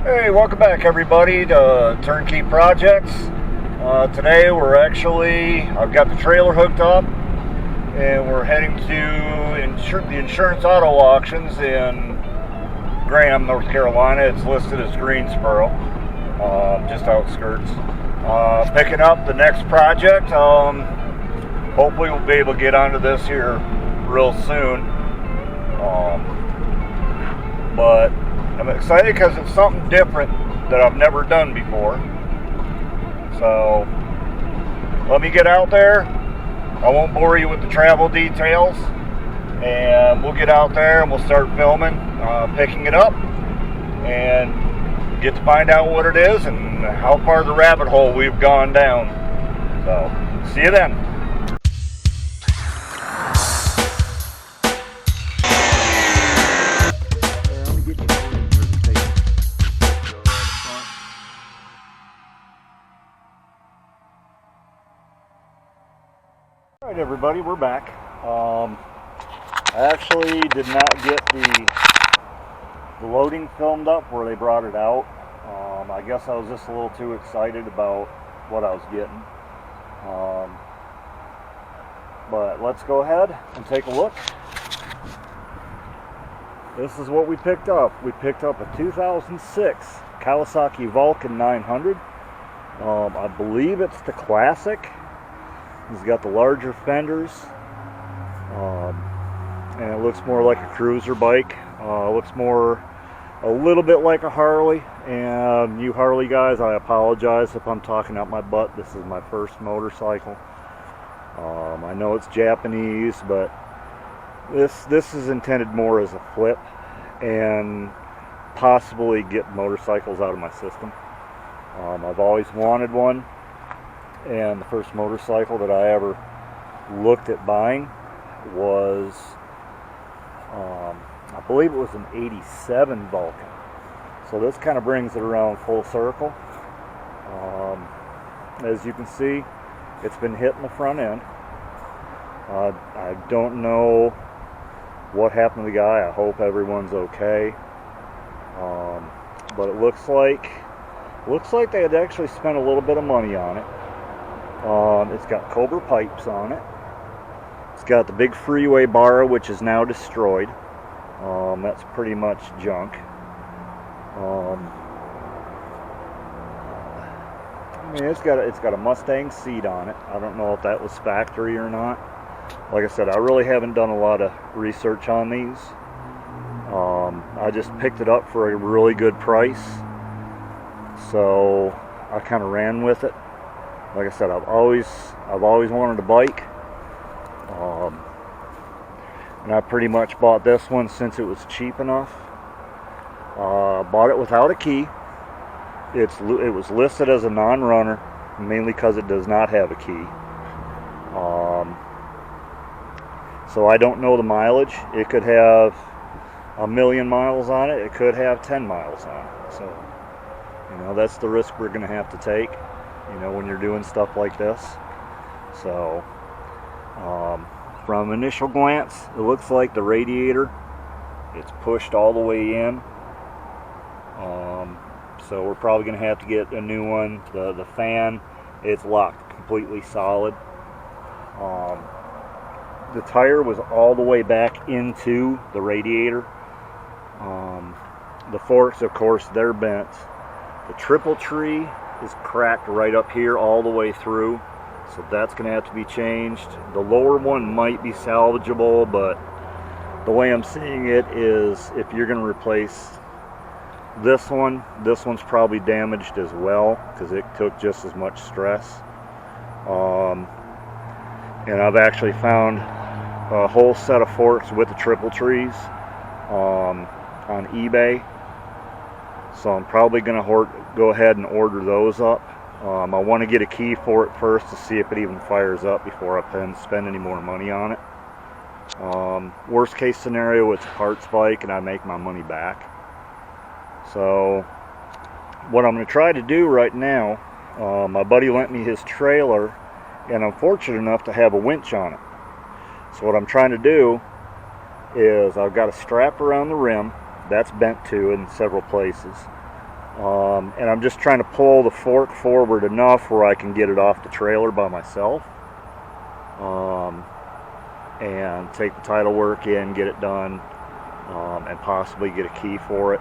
Hey, welcome back everybody to Turnkey Projects. Today I've got the trailer hooked up and we're heading to the Insurance Auto Auctions in Graham, North Carolina. It's listed as Greensboro, just outskirts. Picking up the next project. Hopefully we'll be able to get onto this here real soon. But I'm excited because it's something different that I've never done before. So let me get out there. I won't bore you with the travel details, and we'll get out there and we'll start filming, picking it up, and get to find out what it is and how far the rabbit hole we've gone down. So see you then. Alright everybody, we're back. I actually did not get the loading filmed up where they brought it out. I guess I was just a little too excited about what I was getting. But let's go ahead and take a look. This is what we picked up. We picked up a 2006 Kawasaki Vulcan 900. I believe it's the Classic. He's got the larger fenders, and it looks more like a cruiser bike. Looks a little bit like a Harley. And you Harley guys, I apologize if I'm talking out my butt. This is my first motorcycle. I know it's Japanese, but this is intended more as a flip and possibly get motorcycles out of my system. I've always wanted one. And the first motorcycle that I ever looked at buying was, I believe it was an 87 Vulcan. So this kind of brings it around full circle. As you can see, it's been hit in the front end. I don't know what happened to the guy. I hope everyone's okay. But it looks like they had actually spent a little bit of money on it. It's got Cobra pipes on it. It's got the big freeway bar, which is now destroyed. That's pretty much junk. I mean, it's got a Mustang seat on it. I don't know if that was factory or not. Like I said, I really haven't done a lot of research on these. I just picked it up for a really good price, so I kind of ran with it. Like I said, I've always wanted a bike, and I pretty much bought this one since it was cheap enough. Bought it without a key. It was listed as a non-runner, mainly because it does not have a key. So I don't know the mileage. It could have 1,000,000 miles on it. It could have 10 miles on it. So, that's the risk we're going to have to take. When you're doing stuff like this. So from initial glance, it looks like the radiator, it's pushed all the way in. So we're probably going to have to get a new one. The fan, it's locked completely solid. The tire was all the way back into the radiator. The forks, of course, they're bent. The triple tree is cracked right up here all the way through, so that's going to have to be changed. The lower one might be salvageable, but the way I'm seeing it is if you're going to replace this one's probably damaged as well because it took just as much stress. And I've actually found a whole set of forks with the triple trees on eBay. So I'm probably going to go ahead and order those up. I want to get a key for it first to see if it even fires up before I spend any more money on it. Worst case scenario, it's a parts bike and I make my money back. So what I'm going to try to do right now, my buddy lent me his trailer and I'm fortunate enough to have a winch on it. So what I'm trying to do is I've got a strap around the rim. That's bent too in several places. And I'm just trying to pull the fork forward enough where I can get it off the trailer by myself, and take the title work in, get it done, and possibly get a key for it.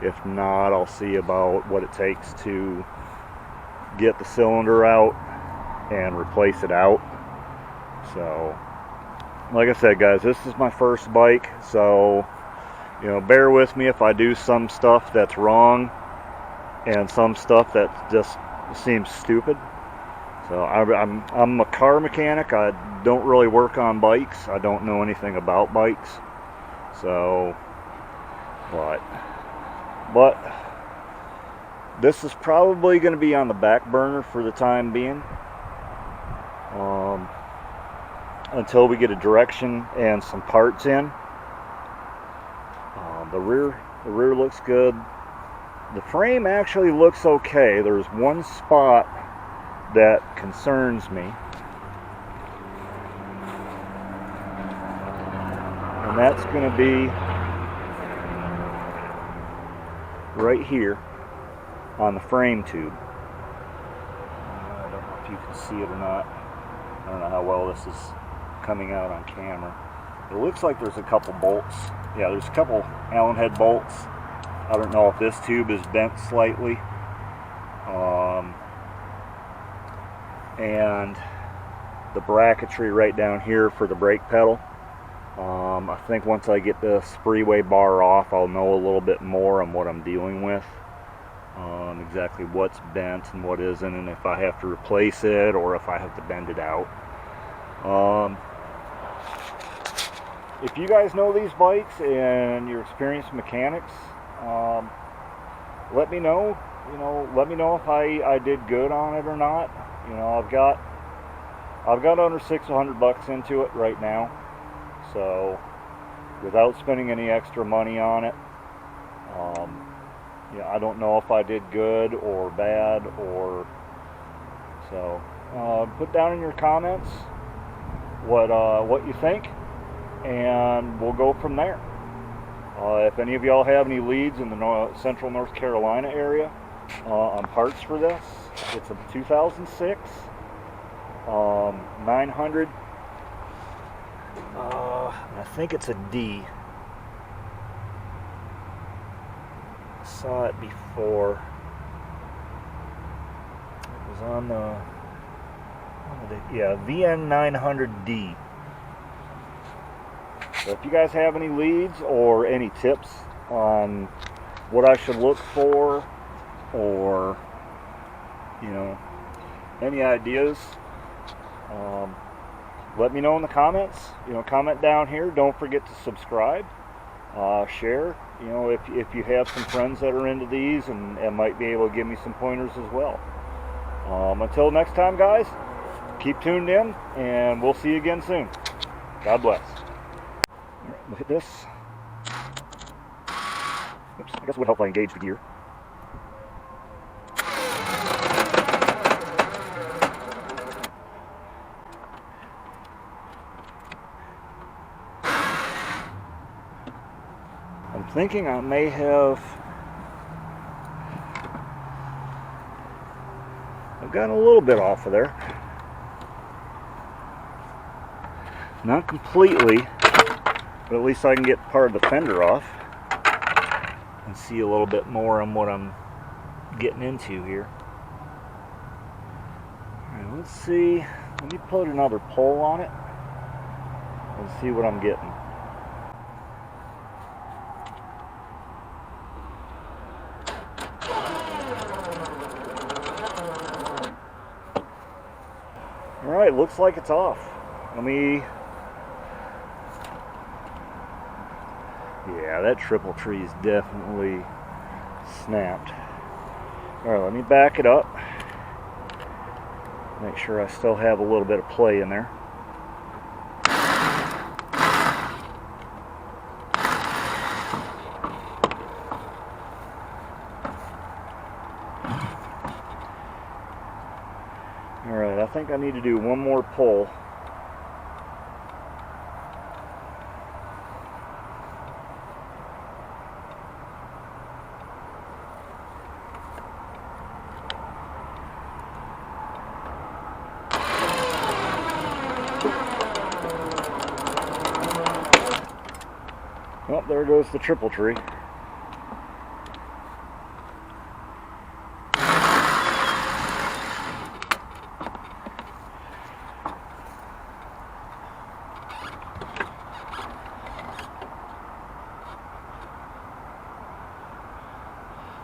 If not, I'll see about what it takes to get the cylinder out and replace it out. So like I said, guys, this is my first bike, so bear with me if I do some stuff that's wrong and some stuff that just seems stupid. So I'm a car mechanic. I don't really work on bikes. I don't know anything about bikes. So, but this is probably going to be on the back burner for the time being, until we get a direction and some parts in. The rear looks good. The frame actually looks okay. There's one spot that concerns me, and that's going to be right here on the frame tube. I don't know if you can see it or not. I don't know how well this is coming out on camera. It looks like there's a couple bolts. Yeah, there's a couple Allen head bolts. I don't know if this tube is bent slightly. And the bracketry right down here for the brake pedal. I think once I get the Spreeway bar off, I'll know a little bit more on what I'm dealing with. Exactly what's bent and what isn't, and if I have to replace it or if I have to bend it out. If you guys know these bikes and you're experienced mechanics, let me know. Let me know if I did good on it or not. I've got under $600 into it right now, so without spending any extra money on it. I don't know if I did good or bad, or so. Put down in your comments what you think, and we'll go from there. If any of y'all have any leads in the central North Carolina area on parts for this, it's a 2006 900. I think it's a D. I saw it before. It was on the VN 900D. So if you guys have any leads or any tips on what I should look for, or any ideas, let me know in the comments. Comment down here. Don't forget to subscribe, share. If you have some friends that are into these and might be able to give me some pointers as well. Until next time, guys, keep tuned in, and we'll see you again soon. God bless. Look at this. Oops, I guess it would help if I engage the gear. I'm thinking I may have... I've gotten a little bit off of there. Not completely, but at least I can get part of the fender off and see a little bit more on what I'm getting into here. Alright, let's see. Let me put another pole on it and see what I'm getting. Alright, looks like it's off. Let me... Yeah, that triple tree is definitely snapped. Alright, let me back it up. Make sure I still have a little bit of play in there. Alright, I think I need to do one more pull. there goes the triple tree.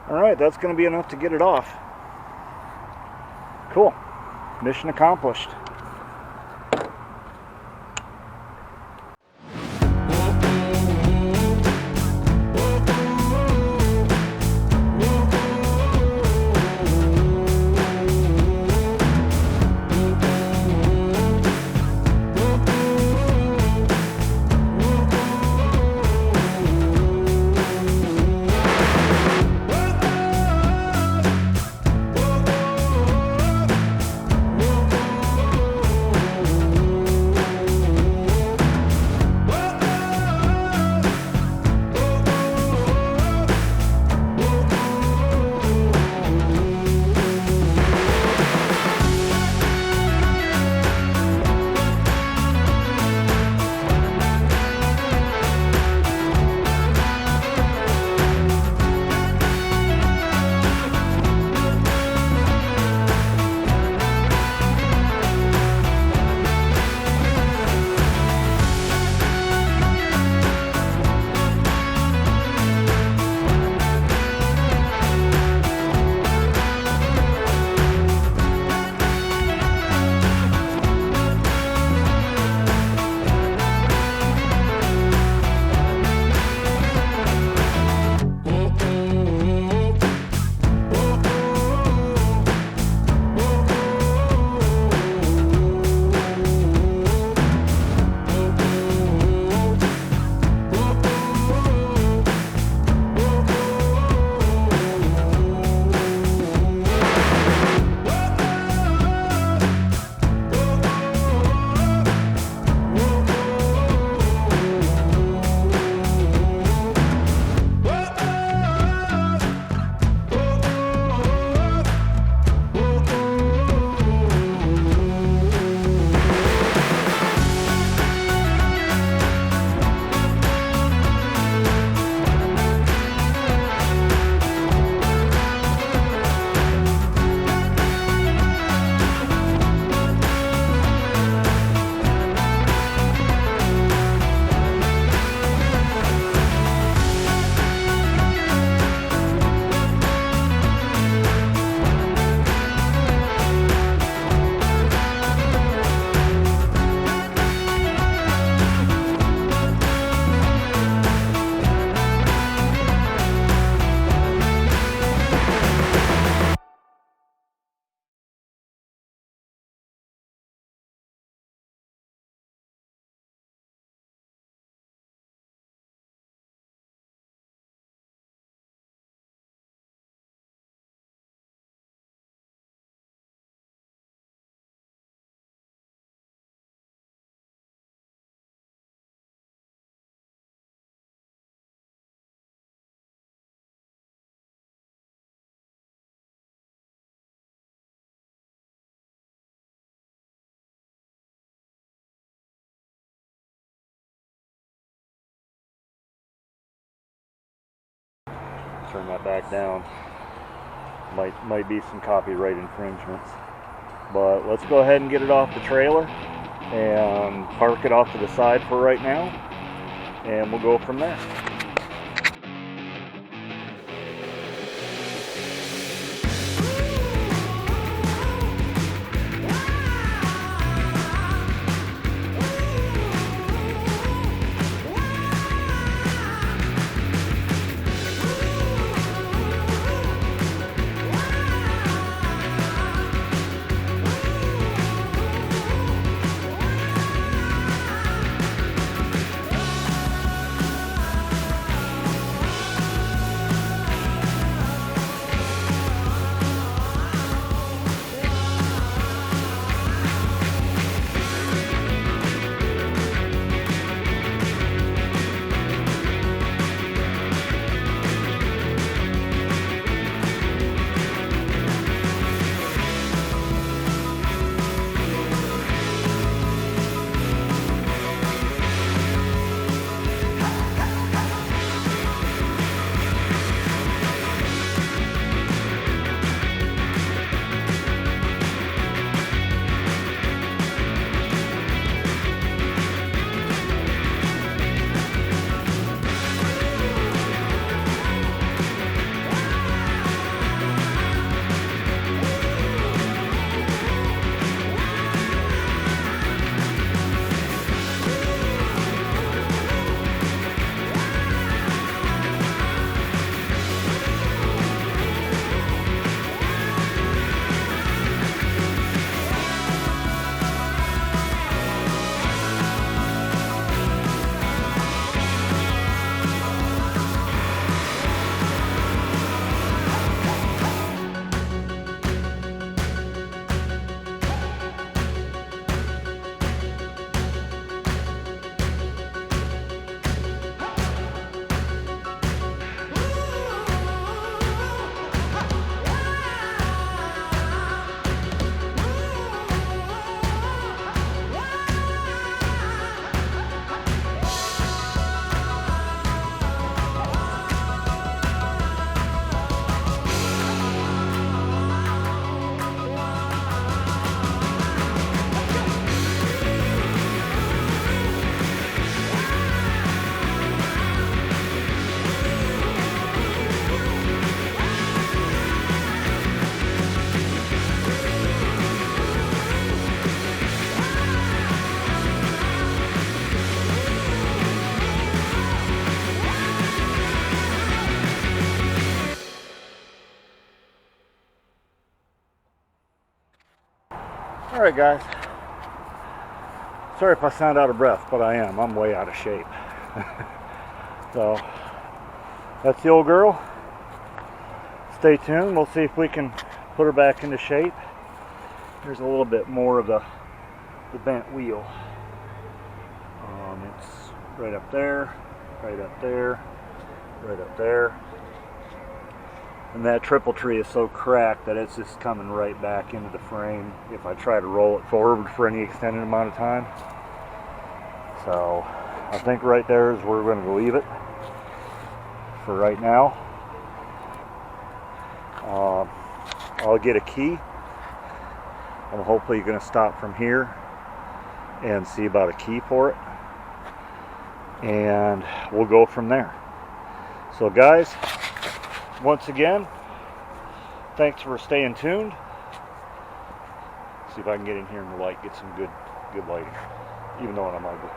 Alright, that's going to be enough to get it off. Cool. Mission accomplished. Turn that back down. Might be some copyright infringements. But let's go ahead and get it off the trailer and park it off to the side for right now, and we'll go from there. All right, guys. Sorry if I sound out of breath, but I am. I'm way out of shape. So, that's the old girl. Stay tuned. We'll see if we can put her back into shape. Here's a little bit more of the bent wheel. It's right up there, right up there, right up there. And that triple tree is so cracked that it's just coming right back into the frame if I try to roll it forward for any extended amount of time. So I think right there is where we're going to leave it for right now. I'll get a key. I'm hopefully going to stop from here and see about a key for it. And we'll go from there. So guys, once again, thanks for staying tuned. See if I can get in here in the light, get some good lighting, even though I'm ugly.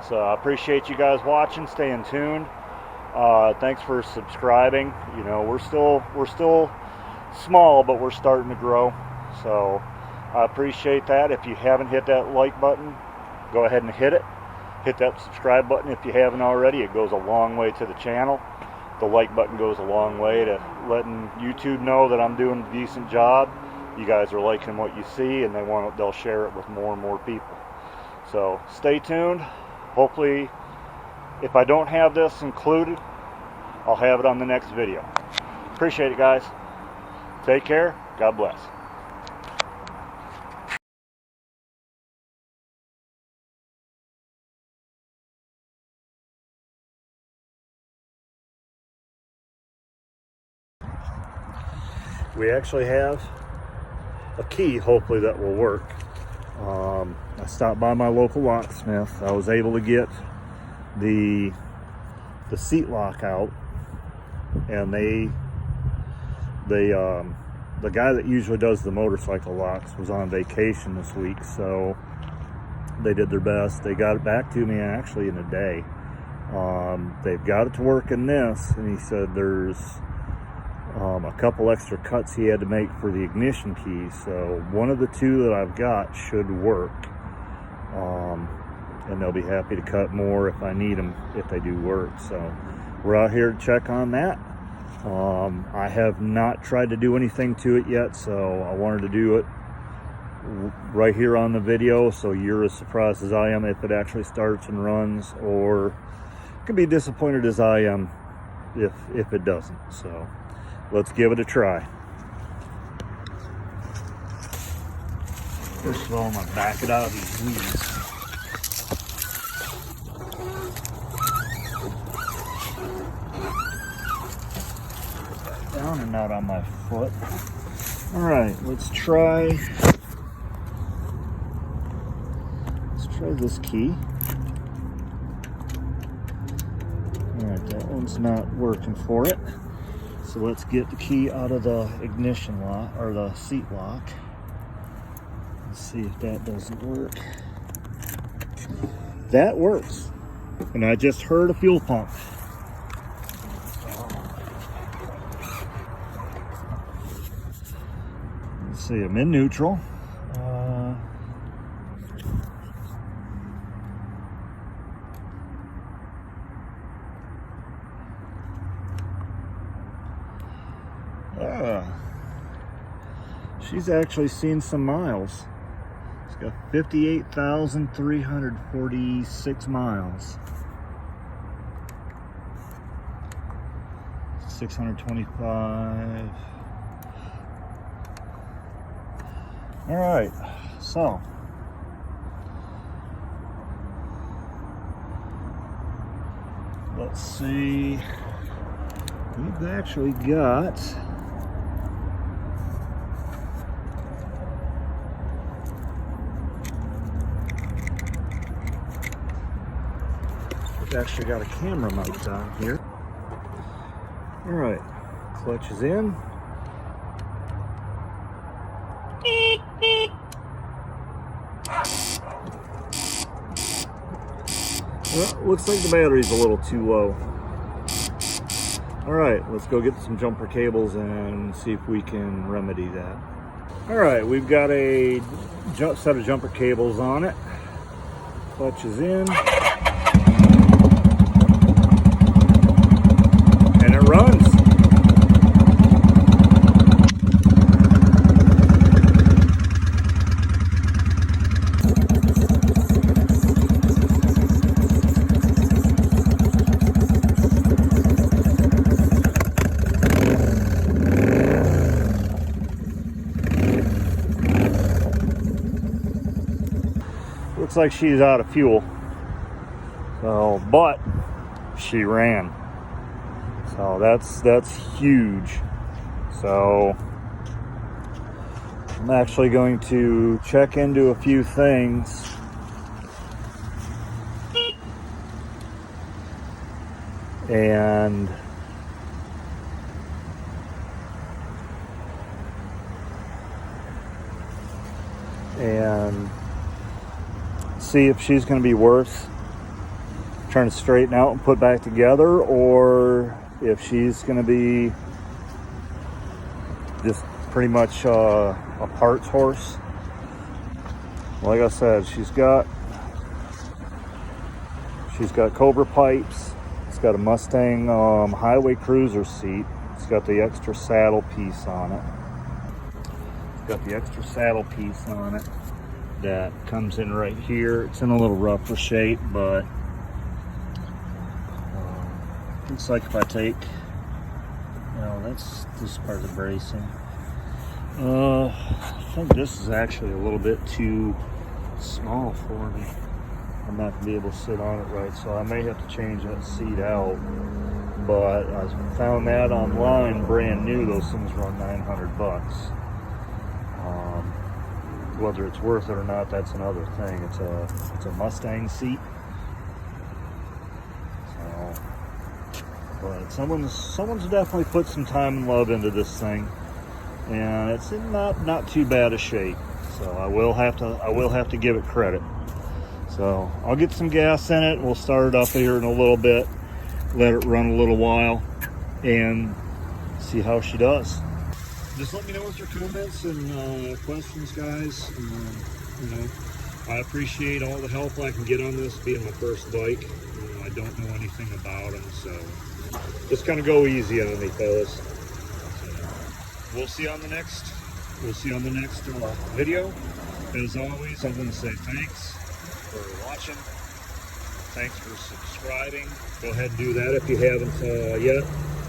So I appreciate you guys watching, staying tuned. Thanks for subscribing. You know, we're still small, but we're starting to grow. So I appreciate that. If you haven't hit that like button, go ahead and hit it. Hit that subscribe button if you haven't already. It goes a long way to the channel. The like button goes a long way to letting YouTube know that I'm doing a decent job. You guys are liking what you see, and they'll share it with more and more people. So stay tuned. Hopefully, if I don't have this included, I'll have it on the next video. Appreciate it, guys. Take care. God bless. We actually have a key, hopefully that will work. I stopped by my local locksmith. I was able to get the seat lock out, and the guy that usually does the motorcycle locks was on vacation this week, so they did their best. They got it back to me actually in a day. They've got it to work in this, and he said there's a couple extra cuts he had to make for the ignition key, so one of the two that I've got should work, and they'll be happy to cut more if I need them, if they do work. So we're out here to check on that. I have not tried to do anything to it yet, so I wanted to do it right here on the video so you're as surprised as I am if it actually starts and runs, or could be disappointed as I am if it doesn't. So let's give it a try. First of all, I'm gonna back it out of these weeds. Put that down and not on my foot. All right, let's try this key. All right, that one's not working for it. So let's get the key out of the ignition lock, or the seat lock. Let's see if that doesn't work. That works. And I just heard a fuel pump. Let's see, I'm in neutral. She's actually seen some miles. It's got 58,346 miles. 625. All right, so let's see. We've actually got a camera mount on here. All right, clutch is in. Well, looks like the battery's a little too low. All right, let's go get some jumper cables and see if we can remedy that. Alright, we've got a set of jumper cables on it. Clutch is in. And it runs. Looks like she's out of fuel. So, but she ran. So that's huge. So I'm actually going to check into a few things. And see if she's going to be worth trying to straighten out and put back together, or if she's going to be just pretty much a parts horse. Like I said, she's got Cobra pipes. It's got a Mustang highway cruiser seat. It's got the extra saddle piece on it. That comes in right here. It's in a little rougher shape, but looks like if I take, that's this part of the bracing. I think this is actually a little bit too small for me. I'm not gonna be able to sit on it right, so I may have to change that seat out. But I found that online, brand new. Those things run $900. Whether it's worth it or not, that's another thing. It's a Mustang seat. So, but someone's definitely put some time and love into this thing, and it's in not too bad a shape. So I will have to give it credit. So I'll get some gas in it. We'll start it up here in a little bit, let it run a little while, and see how she does. Just let me know with your comments and questions, guys. I appreciate all the help I can get on this, being my first bike. I don't know anything about them, so just kind of go easy on me, fellas. So, we'll see on the next video. As always, I'm going to say thanks for watching. Thanks for subscribing. Go ahead and do that if you haven't yet.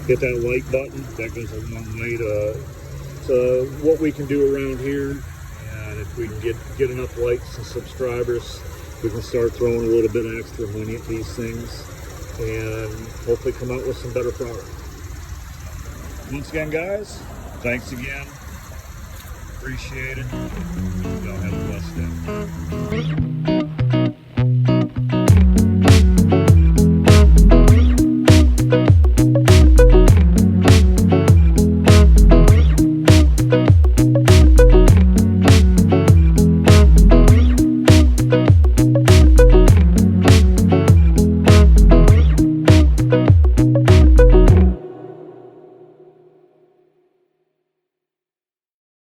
Hit that like button. That goes a long way to what we can do around here. And if we can get enough likes and subscribers, we can start throwing a little bit of extra money at these things and hopefully come out with some better product. Once again, guys, thanks again. Appreciate it. Y'all have a blessed day.